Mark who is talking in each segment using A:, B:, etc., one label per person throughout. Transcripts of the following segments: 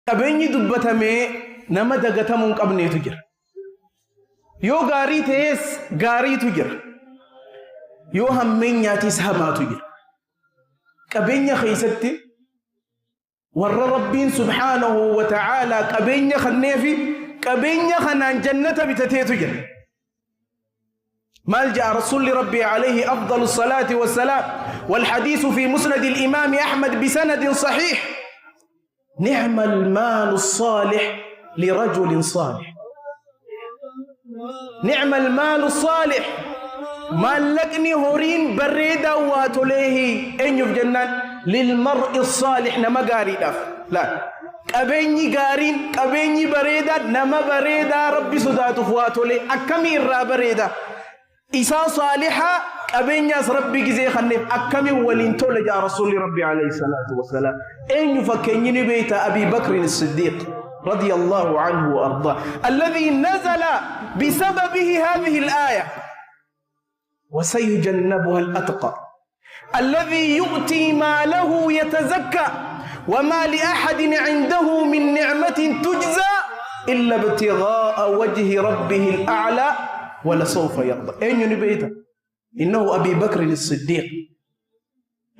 A: qabeenyi dubbatame nama dagatamuun qabneetu jira yoo gaarii ta'es gaariitu jira yoo hammeenyaatis hamaatu jira qabeenya keessatti warra rabbiin subhaanahu wa ta'aalaa qabeenya kanneefi qabeenya kanaan jannata bitateetu jira مال جاء رسول ربي عليه أفضل الصلاة والسلام والحديث في مسند الإمام أحمد بسند صحيح نعم المال الصالح لرجل صالح نعم المال الصالح مالكني هورين بريدا واتوليه أن يفجنان للمرء الصالح نما قاري داف لا قبيني قارين قبيني بريدا نما بريدا ربي صدات فواتوليه أكمي الرا بريدا إسا صالحة قبينياس ربي جزي خنف أكمي ولين تولج رسول ربي عليه الصلاة والسلام أن يفكني بيت أبي بكر الصديق رضي الله عنه وأرضاه الذي نزل بسببه هذه الآية وسيجنبها الأتقى الذي يؤتي ماله يتزكى وما لأحد عنده من نعمة تجزى إلا ابتغاء وجه ربه الأعلى ولسوف يرضى أين ينبيته إنه أبي بكر الصديق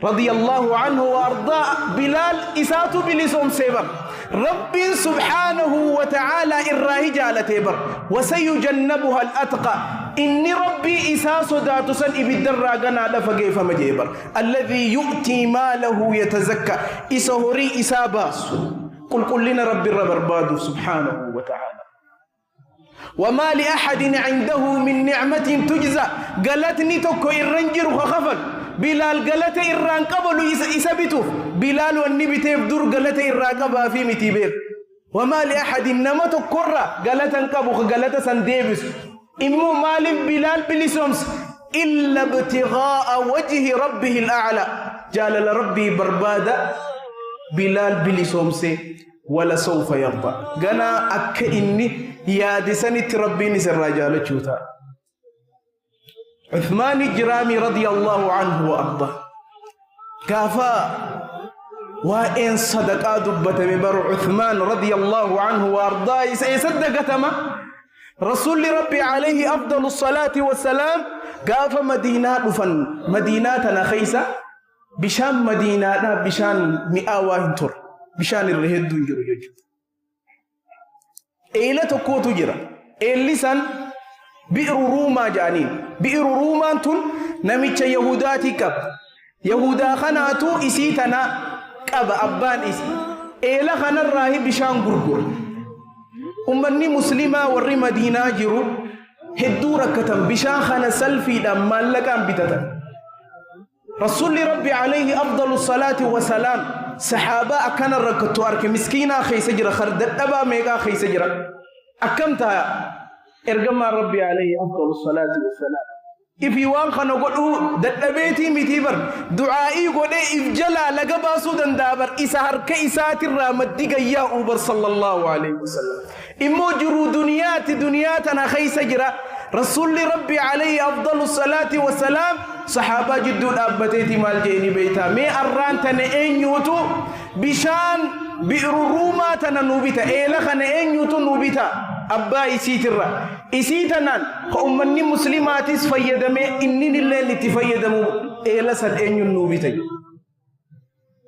A: رضي الله عنه وأرضاه بلال إسات بلسوم سيبر رب سبحانه وتعالى إراهي على تيبر وسيجنبها الأتقى إني ربي إساس ذات سن إبدرا قنا لفقيف مجيبر الذي يؤتي ماله يتزكى إسهري إساباس قل لنا ربي الربرباد سبحانه وتعالى وما لأحد عنده من نعمة تجزى قالتني تكو الرنجر وخفل بلال قالت إران قبلوا يثبتوا بلال والنبي تبدر قالت إران قبها في متيبير وما لأحد نمت كرة قالت انقبوا قالت سنديبس إمو مالك بلال بلسومس إلا ابتغاء وجه ربه الأعلى جال لربي بربادة بلال بلسومس ولا سوف يرضى قنا أك إني يا دسني تربيني سراجال تشوتا عثمان الجرامي رضي الله عنه وأرضاه كافا وإن صدقا دبت مبر عثمان رضي الله عنه وأرضاه يصدق تما رسول ربي عليه أفضل الصلاة والسلام كافا مديناتنا خيسة بشان مدينة بشان مئة تر بشان الرهد يجرو يجو إيلا تكو تجرى إلسان بئر روما جانين بئر روما تن نميتش يهوداتي كب يهودا خناتو إسيتنا كب أبان إسي إيلا خن الراهي بشان غرغر أمني مسلمة وري مدينة جرو هدو ركتم بشان خن سلفي دم مالكام بتتا رسول ربي عليه أفضل الصلاة والسلام صحابة أكان الركتو أرك مسكينة خي سجرة خرد أبا ميغا خي سجرة أكمتا إرجم ربي عليه أفضل الصلاة والسلام إفي وان خنا قلوا دبيتي متيبر دعائي قلوا إفجلا لقبا سودان دابر إسهر كإسات الرامد دقيا أوبر صلى الله عليه وسلم إمو جرو دنياتنا خي سجرة رسول ربي عليه أفضل الصلاة والسلام صحابة جدود أبتيتي مال جيني بيتا مي أران تنئين يوتو بشان بئر روما تننوبتا إيلا خنئين يوتو نوبتا أبا إسيترا إسيتنان خأمني مسلماتيس فيدمي إنين اللي تفيدمو إيلا سنئين ينوبتا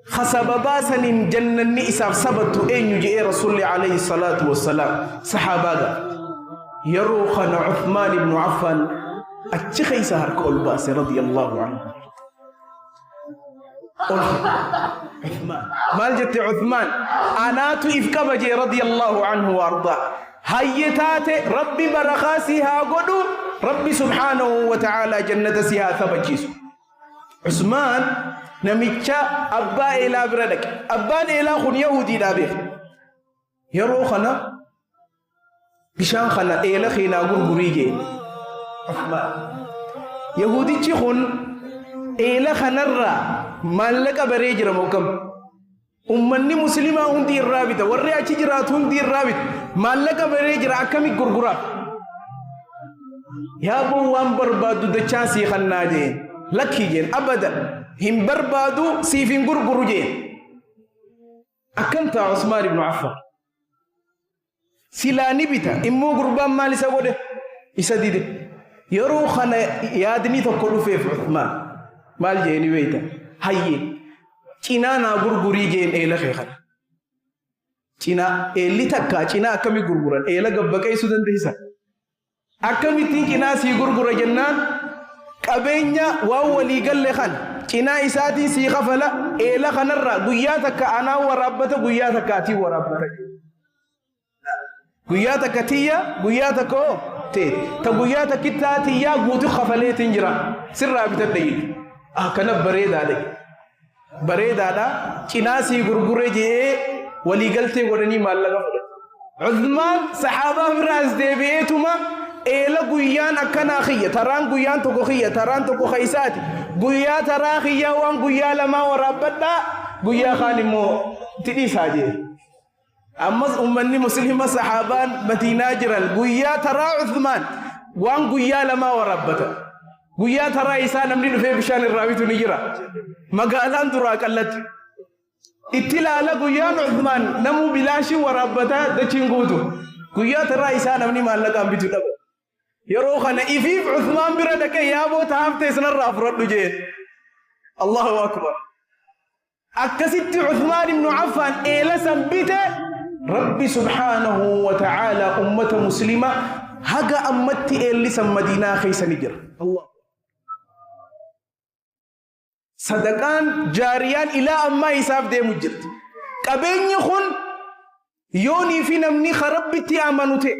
A: خسببا سنين جنني إساف سبتو إين يجي رسول عليه الصلاة والسلام صحابة يروخن عثمان بن عفان أتشخي سهر كول باس رضي الله عنه عثمان مالجت عثمان أناتو إفكبجي رضي الله عنه وأرضاه هيتات ربي برخاسها قدو ربي سبحانه وتعالى جنة سيها ثبجيس عثمان نميتشا أبا إلى بردك أبان إلى خن يهودي دابيخ يروخنا بشان خنا إلى خينا غرغريجي عثمان يهودي تشخن إلى خنرا مالك بريجر موكم أمني مسلمة هندي الرابطة ورّي أشجرات هندي الرابط مالك بريجر أكمي غرغرا يا بو وان بربادو دچانسي خناجي لكي جين أبدا هم بربادو سيفين غرغرو جين أكنت عثمان بن عفان silaani bita immoo gurbaan maal isa godhe isa dide yeroo kana yaadni tokko dhufeef Uthman maal jeeni weeyta hayye cinaa naa gurgurii jeen eela kee kana cinaa eelli takka cinaa akkami gurguran eela gabbaqeessu dandeessa akkamittiin cinaa sii gurgura jennaan qabeenya waan walii galle kan cinaa isaatii sii kafala eela kanarraa guyyaa takka anaa waraabbata guyyaa takka atii waraabbata guyyaa takka tiyya guyyaa takka teet ta guyyaa takkitti tiyyaa guutuu kafaleetiin jira sirraa bitadhe kana bareedaadha cinaa sii gurgure jee walii galtee godhanii maallaqa fudhate Uthman sahaabaa biraas deebi'eetuma eela guyyaan akkanaa khiyya taraan guyyaan tokko khiyya taraan tokko khaysaati guyyaa taraa khiyya waan guyyaa lamaa waraabbadhaa guyyaa kaan immoo tidhiisaa jee ammas ummanni muslima sahaabaan madiinaa jiran guyyaa taraa Uthman waan guyyaa lamaa waraabbata guyyaa taraa isaa namni dhufee bishaan irraa bitu ni jira magaalaan duraa qallatti itti laala guyyaan Uthman namuu bilaashii waraabbata dachiin guutu guyyaa taraa isaa namni maallaqaan bitu dhaba yeroo kana ifiif Uthman bira dhaqee yaaboo taafte sanarraa fudhadhu jee Allahu akbar akkasitti Uthman ibn Affan eela san bite Rabbi subhanahu wa ta'ala ummata muslima haga ammatti eellisan Madiinaa keessa ni jira Allah sadaqaan jaariyaan ilaa ammaa isaaf deemu jirti qabeenyi kun yoonii fi namni rabbitti amanu ta'e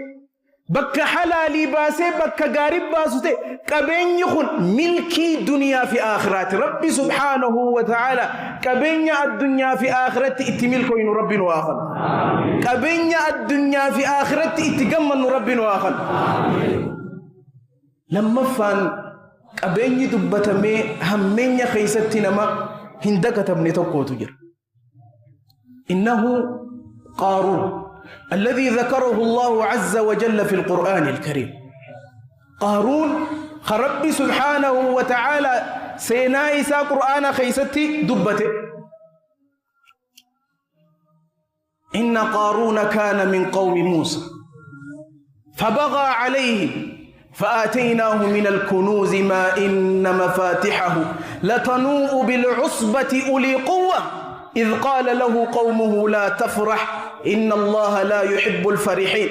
A: bakka halaalii baasee bakka gaarii baasu ta'e qabeenyi kun milkii duniyaa fi aakhiraati Rabbi subhanahu wa ta'ala qabeenya addunyaa fi aakhiraatti itti milkooynu Rabbi nu haa kennu qabeenya addunyaa fi aakhiraatti itti gammannu Rabbi nu haa kennu lammaffaan qabeenyi dubbatamee hammeenya keessatti nama hin dagatamne tokkootu jira innahu qaaruun الذي ذكره الله عز وجل في القرآن الكريم قارون خرب سبحانه وتعالى سينايسا قرآن خيستي دبته إن قارون كان من قوم موسى فبغى عليهم فآتيناه من الكنوز ما إن مفاتحه لتنوء بالعصبة أولي قوة إذ قال له قومه لا تفرح إن الله لا يحب الفرحين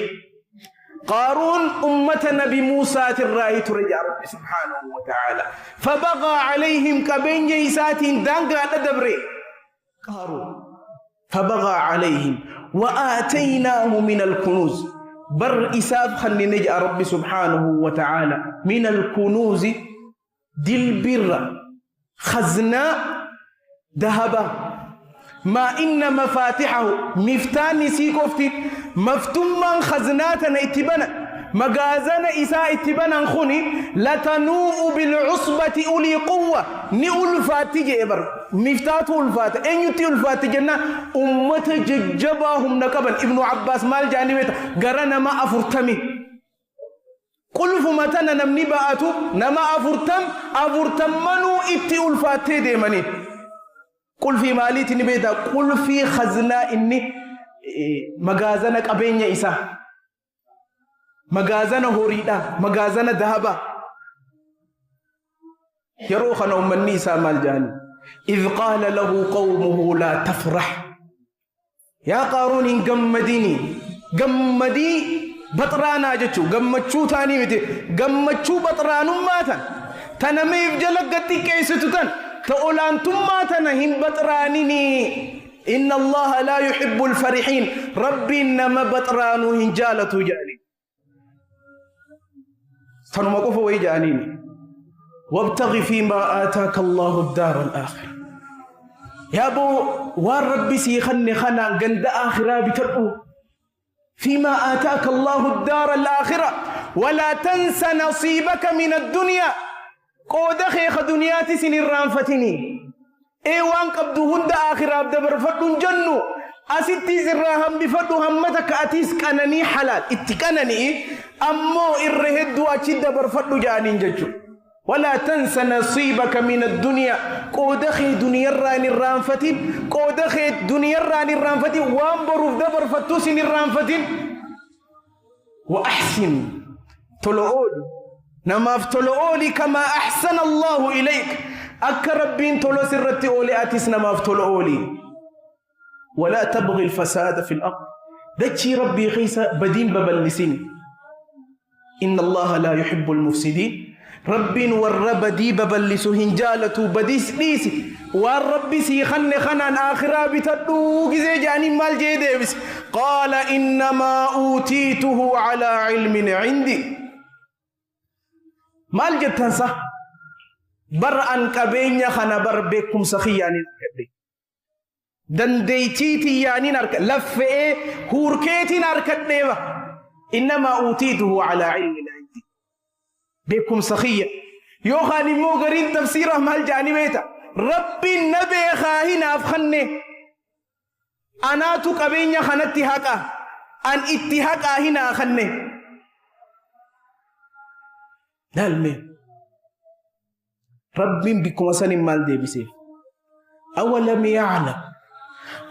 A: قارون أمة نبي موسى تراه ترجع رب سبحانه وتعالى فبغى عليهم كبين جيسات دانقا ندبري قارون فبغى عليهم وآتيناه من الكنوز بر إساب خلي نجأ رب سبحانه وتعالى من الكنوز دي البر خزناء ذهبا ما إن مفاتحه مفتان سيكوفتي مفتوما خزناتنا اتبنا مغازنا إساء اتبنا خوني لتنوء بالعصبة أولي قوة نؤلفات جيبر مفتات ألفات أن يتي ألفات جنة أمة ججباهم نكبا ابن عباس مال جانبت قرنا ما أفرتمي قل فمتنا نمني بآتو نما أفرتم منو اتي ألفات ديماني قل في ماليتي نبيدا قل في خزناء إني مغازنا قبين إسا مغازنا هوريدا مغازنا ذهبا يروخنا أمني إسا مالجاني إذ قال له قومه لا تفرح يا قارون قمدي بطرانا جتشو قمتشو تاني متي قمتشو بطران ماتا تنميف جلق قدي كيستو تن تقولان تماتنا هم بطرانيني إن الله لا يحب الفرحين ربي إنما بطرانو هنجالة جاني فنمقف ويجانيني وابتغي فيما آتاك الله الدار الآخر يا أبو والرب سيخني خنا قند آخرة بترقو فيما آتاك الله الدار الآخرة ولا تنس نصيبك من الدنيا قود خيخ دنياتي سن الرانفتني ايوان قبدو هند آخر عبد برفتن جنو أستي زراهم بفتو همتك أتيس كانني حلال اتكانني أمو إرهد وأشد برفتو جانين ججو ولا تنس نصيبك من الدنيا قود خي دنيا راني الرانفتين قود خي دنيا راني الرانفتين وان بروف دبر فتو سن الرانفتين وأحسن تلؤولي نماف تلؤولي كما أحسن الله إليك أكربين تلو سرتي أولي أتس نماف تلؤولي ولا تبغي الفساد في الأرض دتشي ربي خيسا بدين ببلسين إن الله لا يحب المفسدين ربي والرب دي ببلسو هنجالة بديس ليسي والرب سيخن خنان آخرا بتدوك زي جاني مال جيدي بس قال إنما أوتيته على علم عندي مال جتنسا بر أن كبين خنا بر بكم سخياني نركب دنديتيتي يعني نركب لفئ هوركيتي نركب ديبا إنما أوتيته على علم عندي بكم سخية يوخاني موغرين تفسيره مال جاني بيتا ربي النبي خاهين أفخني أنا تكبين خنتي هكا أن اتهاكا هنا أخني لا المين ربي بكم سن مال دي بسيف أولم يعلم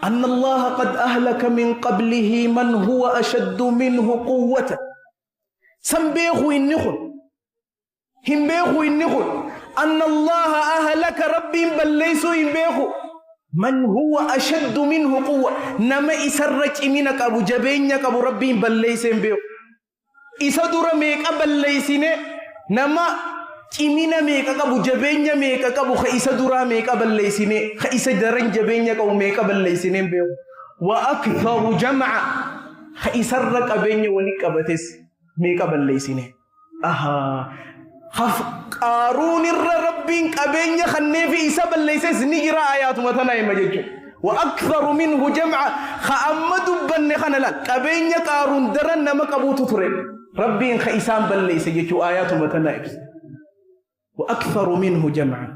A: أن الله قد أهلك من قبله من هو أشد منه قوة سنبيخو النخل هم بيخو النخل أن الله أهلك ربي بل ليسوا ينبيخو من هو أشد منه قوة نما إسرج منك أبو جبينك أبو ربي بل ليس ينبيخو إسدر ميك أبل ليسين نما إمينا ميك أبو جبينك ميك أبو خيسدر ميك أبل ليسين خيسدرن جبينك أبو ميك أبل ليسين ينبيخو وأكثر جمع خيسرك أبيني ولك أبتس ميك أبل ليسين قارون الربين قبين خنّي في إساب ليس نجرا آيات مثلا يمجد وأكثر منه جمع خأمد بن خنلا قبين قارون درن نما قبوت تري ربين خإسام بل ليس يجو آيات مثلا وأكثر منه جمع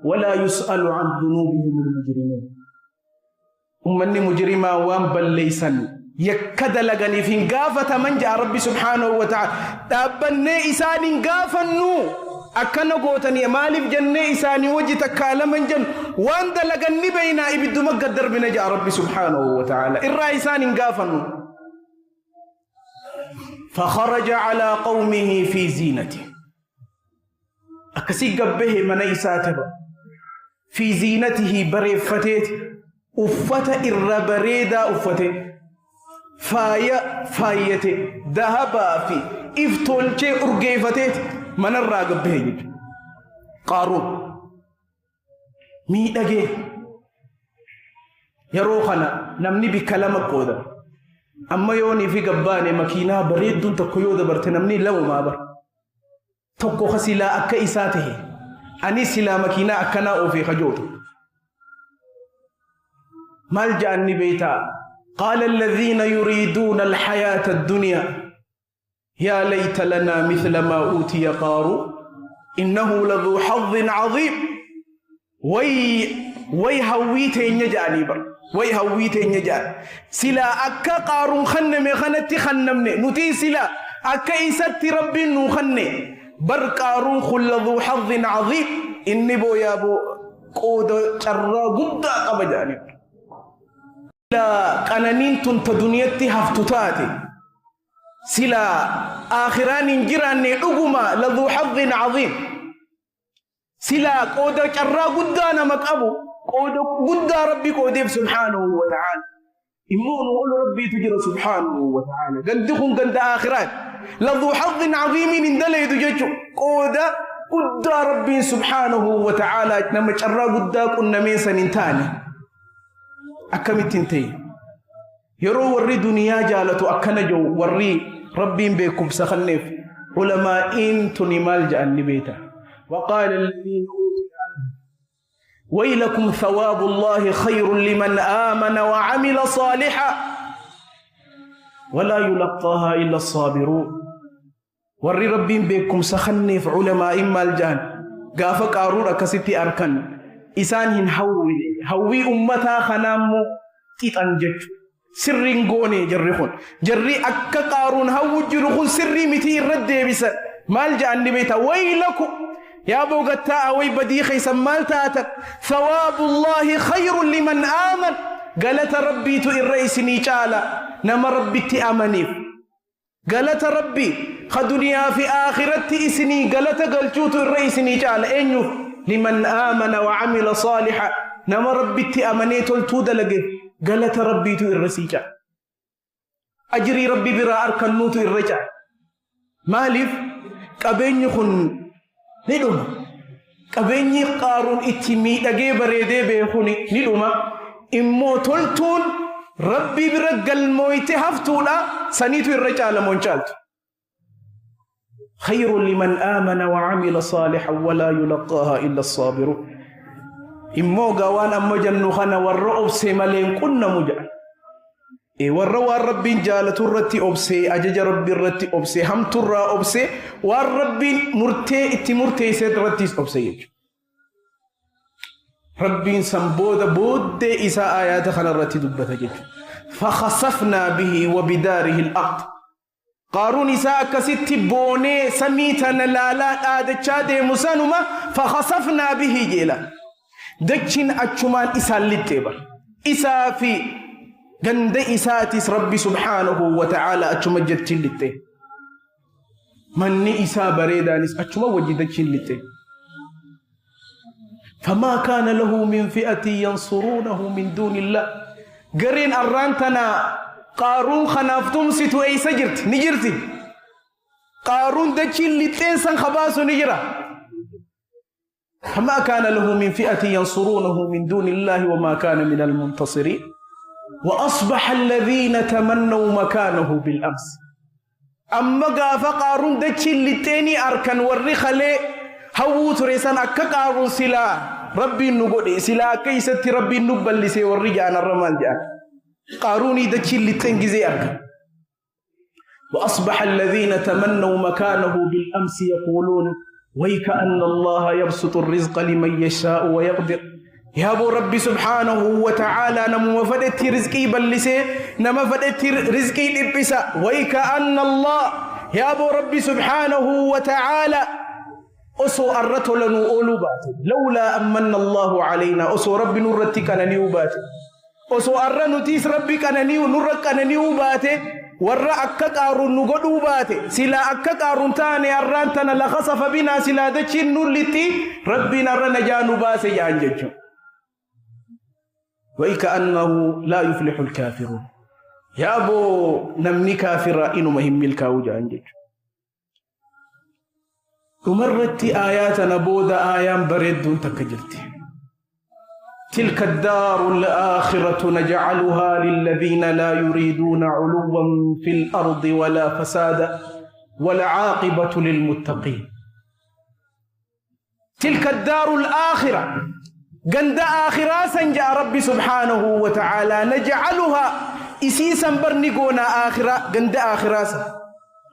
A: ولا يسأل عن ذنوبهم المجرمون أمني مجرما وان بل ليسن يكاد لغني في غافة من جاء ربي سبحانه وتعالى تابني إساني غافنو أكنا قوتني مالف جنة إساني وجه تكالا من جن وان دلغني بينا إبدو مقدر بنا جاء ربي سبحانه وتعالى إرى إساني غافنو فخرج على قومه في زينته أكسي قبه من إساته في زينته بريفتت أفت إرى أفته فايته ذهب في إفتول شيء أرجيفتت من الراقب به قارون ميداجي يروخنا نمني بكلام كودا أما يوني في قباني مكينا بريد دون تكويو دبرت نمني لو ما بر تكو خسيلا أكا إساته أني سلا مكينا أكنا أو في خجوت ملجأ النبيتا قال الذين يريدون الحياة الدنيا يا ليت لنا مثل ما أوتي قارون إنه لذو حظ عظيم وي هويتين يجاني بر وي هويتين يجان سلا أكا قارون خنمي خنتي خنمني نتي سلا أكا إسات ربي نخني بر قارون خل ذو حظ عظيم إني بو يا بو قود شرا قد أبجاني لا قنانين تنت دنيتي هفتتاتي سلا آخران جيراني أقوما لذو حظ عظيم سلا قود شرا قدانا مكأبو قود قد ربي قوديف سبحانه وتعالى إمون وقول ربي تجر سبحانه وتعالى قندخن قند آخران لذو حظ عظيم إن دلي تججو قود قد ربي سبحانه وتعالى نما شرا قدا كنا ميسا ننتاني أكمتنتي يرو وري دنيا جالتو أكنجو وري ربي بكم سخنف علماء إنتني مالجأ النبيتا وقال الذين أوتوا العلم ويلكم ثواب الله خير لمن آمن وعمل صالحا ولا يلقاها إلا الصابرون وري ربي بكم سخنف علماء مالجأ قاف قارون أكستي أركن إسانهن هوي أمتا خنامو تيتانجج سرين غوني جري أكا قارون هو جرخون سري متي الرد بس مالجأ النبيتا ويلكم يا بوغتا وي بديخي سمالتاتك ثواب الله خير لمن آمن قالت ربي تو الرئيس نيشالا نما ربي تأمنيف غلط ربي خدنيا في آخرتي إسني غلط قلتوت الرئيسني جعل أنيو لمن آمن وعمل صالحا نما ربي تأمنيت التود لقي غلط ربي تو الرسيجا أجري ربي برا أركنوت الرجع مالف قبين خن ندوما قبين قارون اتمي دغي بريدي بيخوني ندوما إمو تلتون ربي برقل مويتي هفتولا سنيتو الرجع لمنشالت خير لمن آمن وعمل صالحا ولا يلقاها إلا الصابرون إمو قوان أمو جنوخنا والرؤب سيمالين كنا مجال warra rabbiin jaalatu irratti obsee ajaja rabbii irratti obsee hamturraa obsee waan rabbiin murtee itti murteessee irrattis obsee jechuudha. Rabbiin san booddee isaa aayaata kana irratti dubbata jechuudha. فخسفنا به وبداره الأرض قارون إساء كسيتي بوني سميتنا لالا آدتشا دي مسانوما فخسفنا به جيلا دكشن أجمان إساء اللتبا إساء في جند إساتيس ربي سبحانه وتعالى أجمع جتشن لتي مني إساء بريدانيس أجمع وجدتشن لتي فما كان له من فئة ينصرونه من دون الله قرين أرانتنا قارون خنافتم ستو أي سجرت نجرتي قارون دجين لتين سن خباسو نجرة فما كان له من فئة ينصرونه من دون الله وما كان من المنتصرين وأصبح الذين تمنوا مكانه بالأمس أما قاف قارون دجين لتيني أركن ورخلي هووت ريسان أكا قارون سلا ربي نقول سلا كيست ربي نقبل لسي ورجعنا الرمان جاء قاروني دجين لتنجزي أركن وأصبح الذين تمنوا مكانه بالأمس يقولون ويكأن الله يبسط الرزق لمن يشاء ويقدر يا أبو ربي سبحانه وتعالى نمو فدت رزقي بلسي نما فدت رزقي لبسا ويكأن الله يا أبو ربي سبحانه وتعالى أسو أرتلن أولوبات لولا أمن الله علينا أسو ربي نرتك نيوبات أسو أرنتيس ربي كننيو نرك نيوبات ورا أكقارون نقدوبات سلا أكقارون تاني أرانتنا لخسف بنا سلا دچين نولتي ربي نرنا جانوباس يانجج ويكأنه لا يفلح الكافرون يا أبو نمني كافر إنو مهم الكاوج أنجج ومرت آياتنا بود آيام برد تكجلتي تلك الدار الآخرة نجعلها للذين لا يريدون علوا في الأرض ولا فسادا والعاقبة للمتقين تلك الدار الآخرة قند آخرة سنجا ربي سبحانه وتعالى نجعلها إسيسا برنقونا آخرة قند آخرة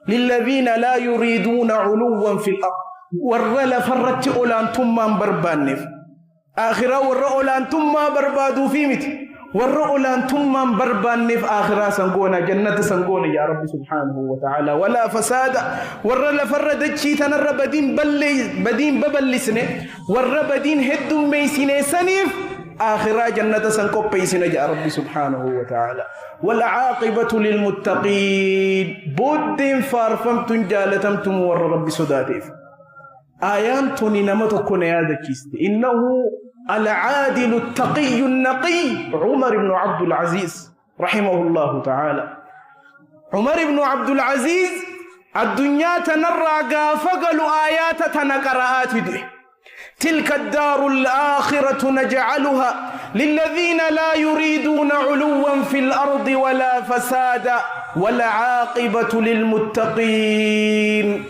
A: للذين لا يريدون علوا في الأرض ورل فرت أولان ثم بربانف آخرة ورأولان ثم بربادو في مت ورأولان ثم بربانف آخرة سنقونا جنة سنقونا يا رب سبحانه وتعالى ولا فساد ورل فرد شيء تنر بدين ببلسنه ور بدين هد ميسنه سنيف آخرة جنة سنقوب بيسنه يا رب سبحانه وتعالى والعاقبة للمتقين بود فارفمتم جالتمتم ور رب سداتيف آيان توني نمتكون يا ذكيست إنه العادل التقي النقي عمر بن عبد العزيز رحمه الله تعالى عمر بن عبد العزيز الدنيا تنرى قافقل آيات تنقرآت ده تلك الدار الآخرة نجعلها للذين لا يريدون علوا في الأرض ولا فسادا والعاقبة للمتقين